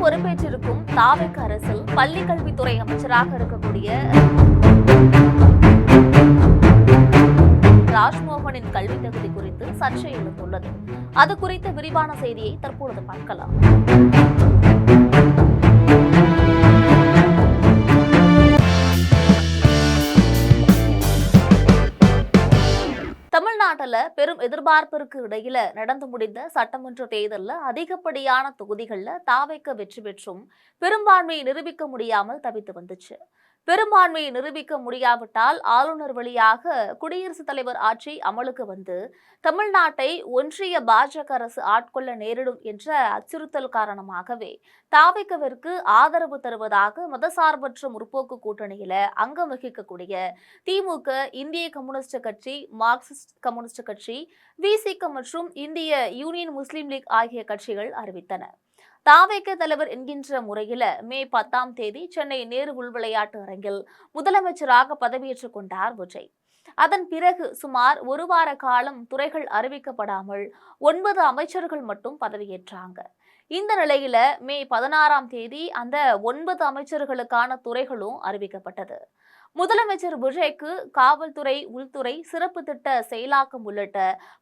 பொறுப்பேற்றிருக்கும் தாவேக அரசில் பள்ளிக்கல்வித்துறை அமைச்சராக இருக்கக்கூடிய ராஜ்மோகனின் கல்வி தகுதி குறித்து சர்ச்சை எழுந்துள்ளது. அது குறித்த விரிவான செய்தியை தற்பொழுது பார்க்கலாம். தமிழ்நாட்டில் பெரும் எதிர்பார்ப்பிற்கு இடையில நடந்து முடிந்த சட்டமன்ற தேர்தலில் அதிகப்படியான தொகுதிகளில் தாவேக வெற்றி பெற்றும் பெரும்பான்மையை நிரூபிக்க முடியாமல் தவித்து வந்துச்சு. பெரும்பான்மையை நிரூபிக்க முடியாவிட்டால் ஆளுநர் வழியாக குடியரசுத் தலைவர் ஆட்சி அமலுக்கு வந்து தமிழ்நாட்டை ஒன்றிய பாஜக அரசு ஆட்கொள்ள நேரிடும் என்ற அச்சுறுத்தல் காரணமாகவே தாவேகவிற்கு ஆதரவு தருவதாக மதசார்பற்ற முற்போக்கு கூட்டணியில அங்கம் வகிக்கக்கூடிய திமுக, இந்திய கம்யூனிஸ்ட் கட்சி, மார்க்சிஸ்ட் கம்யூனிஸ்ட் கட்சி, விசிக மற்றும் இந்திய யூனியன் முஸ்லீம் லீக் ஆகிய கட்சிகள் அறிவித்தன. தாவேக தலைவர் என்கின்ற முறையில மே 10ஆம் தேதி சென்னை நேரு உள் விளையாட்டு அரங்கில் முதலமைச்சராக பதவியேற்றுக் கொண்டார் விஜய். அதன் பிறகு சுமார் ஒரு வார காலம் துறைகள் அறிவிக்கப்படாமல் 9 அமைச்சர்கள் மட்டும் பதவியேற்றாங்க. இந்த நிலையில மே 16ஆம் தேதி அந்த 9 அமைச்சர்களுக்கான துறைகளும் அறிவிக்கப்பட்டது. முதலமைச்சர் விஜய்க்கு காவல்துறை, உள்துறை, சிறப்பு திட்ட செயலாக்கம் உள்ளிட்ட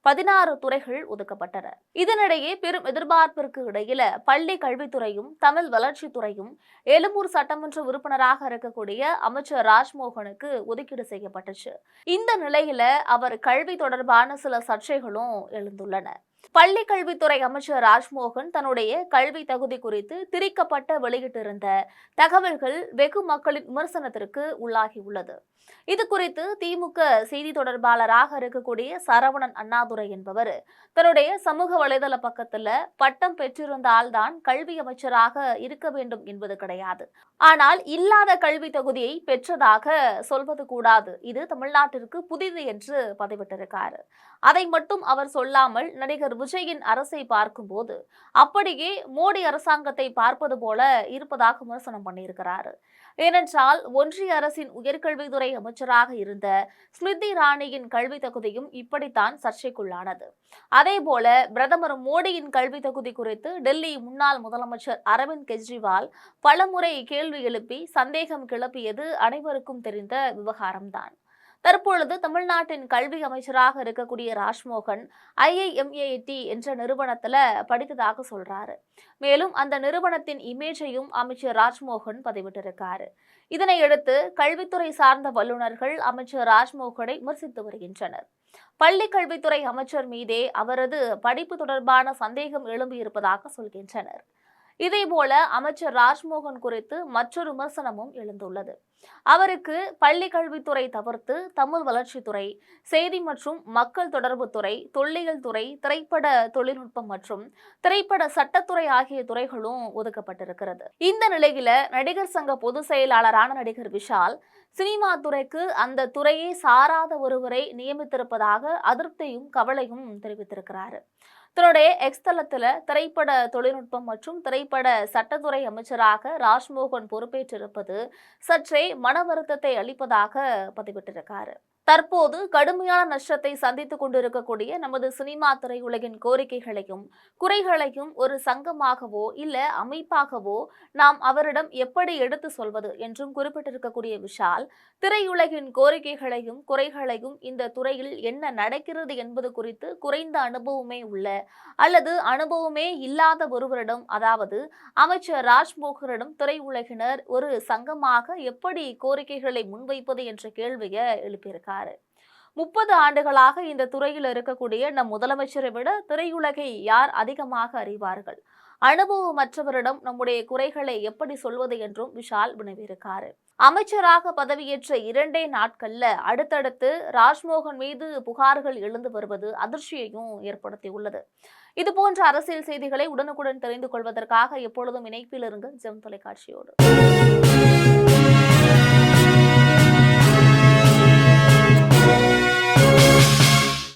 16 துறைகள் ஒதுக்கப்பட்டன. இதனிடையே பெரும் எதிர்பார்ப்பிற்கு இடையில பள்ளி கல்வித்துறையும் தமிழ் வளர்ச்சித்துறையும் எழும்பூர் சட்டமன்ற உறுப்பினராக இருக்கக்கூடிய அமைச்சர் ராஜ்மோகனுக்கு ஒதுக்கீடு செய்யப்பட்டுச்சு. இந்த நிலையில அவர் கல்வி தொடர்பான சில சர்ச்சைகளும் எழுந்துள்ளன. பள்ளி கல்வித்துறை அமைச்சர் ராஜ்மோகன் தன்னுடைய கல்வி தகுதி குறித்து திரிக்கப்பட்ட வெளியிட்டிருந்த தகவல்கள் வெகு மக்களின் விமர்சனத்திற்கு உள்ளாகியுள்ளது. இது குறித்து திமுக செய்தி தொடர்பாளராக இருக்கக்கூடிய சரவணன் அண்ணாதுரை என்பவர் தன்னுடைய சமூக வலைதள பக்கத்துல பட்டம் பெற்றிருந்தால்தான் கல்வி அமைச்சராக இருக்க வேண்டும் என்பது கிடையாது, ஆனால் இல்லாத கல்வி தகுதியை பெற்றதாக சொல்வது கூடாது, இது தமிழ்நாட்டிற்கு புதிது என்று பதிவிட்டிருக்காரு. அதை மட்டும் அவர் சொல்லாமல் நடிகர் விஜயின் அரசை பார்க்கும்போது அப்படியே மோடி அரசாங்கத்தை பார்ப்பது போல இருப்பதாக விமர்சனம் பண்ணியிருக்கிறாரு. ஏனென்றால் ஒன்றிய அரசின் உயர்கல்வித்துறை அமைச்சராக இருந்த ஸ்மிருதி இரானியின் கல்வி தகுதியும் இப்படித்தான் சர்ச்சைக்குள்ளானது. அதே போல பிரதமர் மோடியின் கல்வி தகுதி குறித்து டெல்லி முன்னாள் முதலமைச்சர் அரவிந்த் கெஜ்ரிவால் பலமுறை கேள்வி எழுப்பி சந்தேகம் கிளப்பியது அனைவருக்கும் தெரிந்த விவகாரம்தான். தற்பொழுது தமிழ்நாட்டின் கல்வி அமைச்சராக இருக்கக்கூடிய ராஜ்மோகன் IIMAT என்ற நிறுவனத்துல படித்ததாக சொல்றாரு. மேலும் அந்த நிறுவனத்தின் இமேஜையும் அமைச்சர் ராஜ்மோகன் பதிவிட்டிருக்காரு. இதனையடுத்து கல்வித்துறை சார்ந்த வல்லுநர்கள் அமைச்சர் ராஜ்மோகனை விமர்சித்து வருகின்றனர். பள்ளி கல்வித்துறை அமைச்சர் மீதே அவரது படிப்பு தொடர்பான சந்தேகம் எழும்பியிருப்பதாக சொல்கின்றனர். இதேபோல அமைச்சர் ராஜ்மோகன் குறித்து மற்றொரு விமர்சனமும் எழுந்துள்ளது. அவருக்கு பள்ளி கல்வித்துறை தவிர்த்து தமிழ் வளர்ச்சித்துறை, செய்தி மற்றும் மக்கள் தொடர்பு துறை, தொல்லியல் துறை, திரைப்பட தொழில்நுட்பம் மற்றும் திரைப்பட சட்டத்துறை ஆகிய துறைகளும் ஒதுக்கப்பட்டிருக்கிறது. இந்த நிலையில நடிகர் சங்க பொதுச் செயலாளரான நடிகர் விஷால் சினிமா துறைக்கு அந்த துறையை சாராத ஒருவரை நியமித்திருப்பதாக அதிருப்தியும் கவலையும் தெரிவித்திருக்கிறார். தன்னுடைய எக்ஸ் தளத்துல திரைப்பட தொழில்நுட்பம் மற்றும் திரைப்பட சட்டத்துறை அமைச்சராக ராஜ்மோகன் பொறுப்பேற்றிருப்பது சற்றே மன வருத்தத்தை அளிப்பதாக பதிவிட்டிருக்காரு. தற்போது கடுமையான நஷ்டத்தை சந்தித்துக் கொண்டிருக்கக்கூடிய நமது சினிமா திரையுலகின் கோரிக்கைகளையும் குறைகளையும் ஒரு சங்கமாகவோ இல்ல அமைப்பாகவோ நாம் அவரிடம் எப்படி எடுத்து சொல்வது என்றும் குறிப்பிட்டிருக்கக்கூடிய விஷால், திரையுலகின் கோரிக்கைகளையும் குறைகளையும் இந்த துறையில் என்ன நடக்கிறது என்பது குறித்து குறைந்த அனுபவமே உள்ள அல்லது அனுபவமே இல்லாத ஒருவரிடம், அதாவது அமைச்சர் ராஜ்மோகனிடம் திரையுலகினர் ஒரு சங்கமாக எப்படி கோரிக்கைகளை முன்வைப்பது என்ற கேள்வியை எழுப்பியிருக்கார். 30 ஆண்டுகளாக இந்த துறையில் இருக்கக்கூடிய நம் முதலமைச்சரை விட திரையுலகை யார் அதிகமாக அறிவார்கள்? அனுபவமற்றவரிடம் நம்முடைய குறைகளை எப்படி சொல்வது என்றும் விஷால் வினவியிருக்காரு. அமைச்சராக பதவியேற்ற 2 நாட்கள்ல அடுத்தடுத்து ராஜ்மோகன் மீது புகார்கள் எழுந்து வருவது அதிர்ச்சியையும் ஏற்படுத்தியுள்ளது. இதுபோன்ற அரசியல் செய்திகளை உடனுக்குடன் தெரிந்து கொள்வதற்காக எப்பொழுதும் இணைப்பில் இருங்கள் ஜெம் தொலைக்காட்சியோடு.